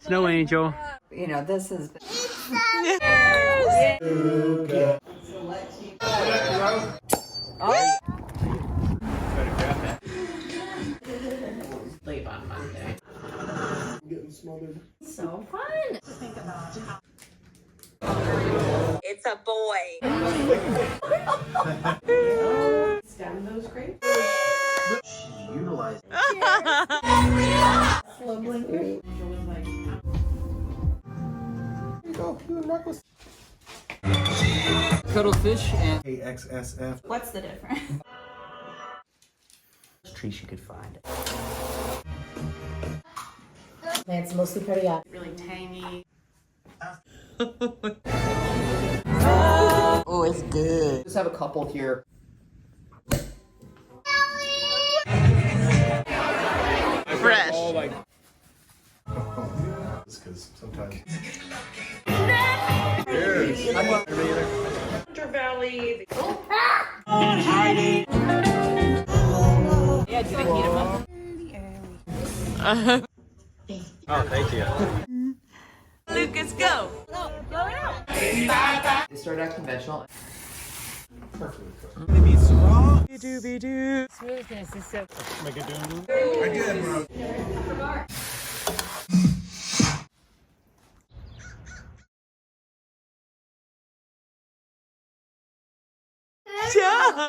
Snow Angel. You know, this is. Yes! Oh. Leave on Monday. Getting smothered. So fun. To think about how. It's a boy. Stem those grapes. Utilize. Slow blinker. Go, do the necklace. Cuttlefish and AXSF. What's the difference? trees you could find. It's mostly pretty up. Really tangy. Oh, it's good. Just have a couple here. Fresh. All like. It's because sometimes. Cheers. Hunter Valley. Yeah, do they heat them up? Oh, thank you. Lucas, go! They start out conventional. Smoothness is so. Make it do. I did, bro. Yeah.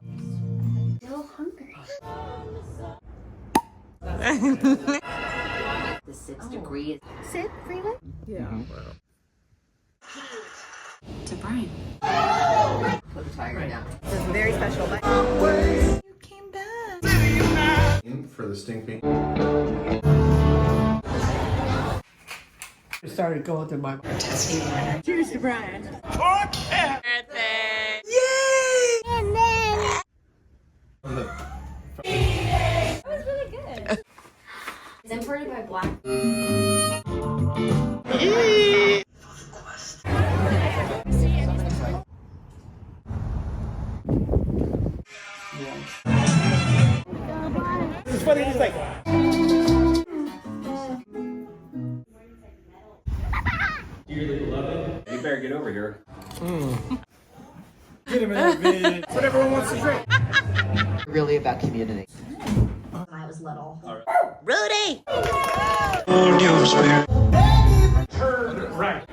Still hungry. The 6 degrees. Sit, Freeland. Yeah. To Brian. Put the tiger down. This is very special. But You came back. In for the stinking. It started going through my. Cheers to Brian. Birthday! Yay! and then that was really good. It's imported by Black. It's funny, he's like. Dearly beloved, you better get over here. Get him in there, man. That's what everyone wants to drink. Really about community. When I was little. Rudy! Right.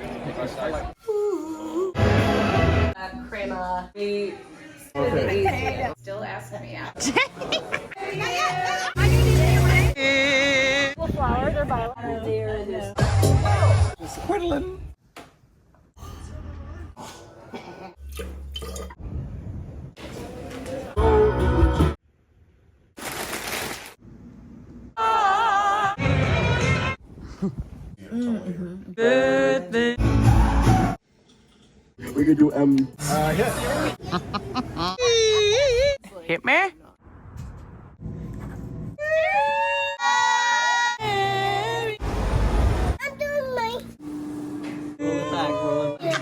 Crema. Still asking me out. Flowers are by there. Quiddling. Birthday. We could do yeah. Hit me. I'm doing my. Roll it back, roll it back.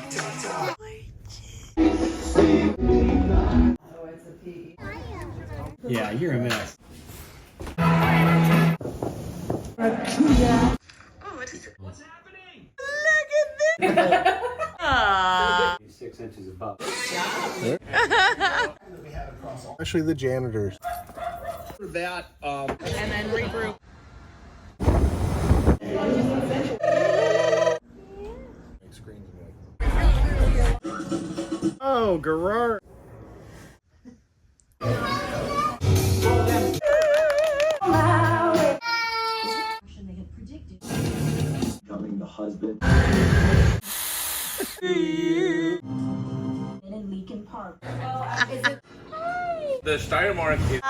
Yeah, you're a mess. What's happening? Look at this. 6 inches above. Especially the janitors. That, And then regroup. Oh, Gerard. Becoming the husband. In Leakin Park. The Steiermark is.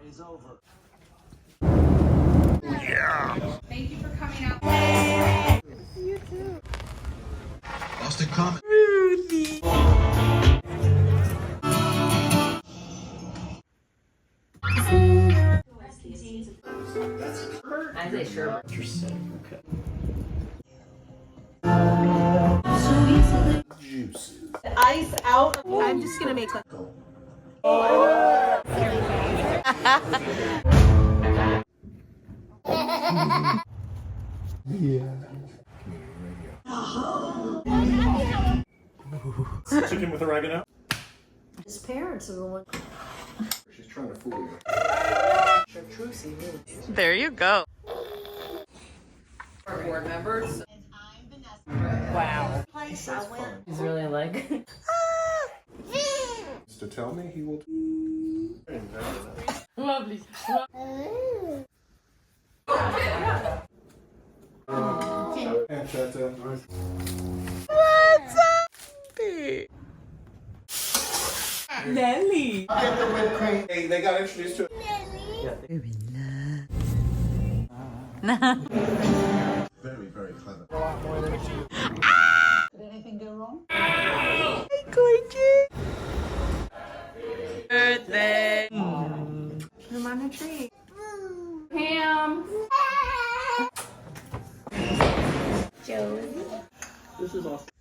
Is over. Thank you for coming out. Lost a comment. Rudy. I say sure. Interesting. Okay. Juice. Ice out. I'm just gonna make like. Chicken with oregano. His parents are the one. She's trying to fool you. There you go. Our board members. Wow. He's really like. To tell me he will. Lovely. What's up? Nelly. Hey, they got introduced to. Very, very clever. Did anything go wrong? Gorgeous. Birthday. I'm on a tree. Ham. Josie. This is awesome.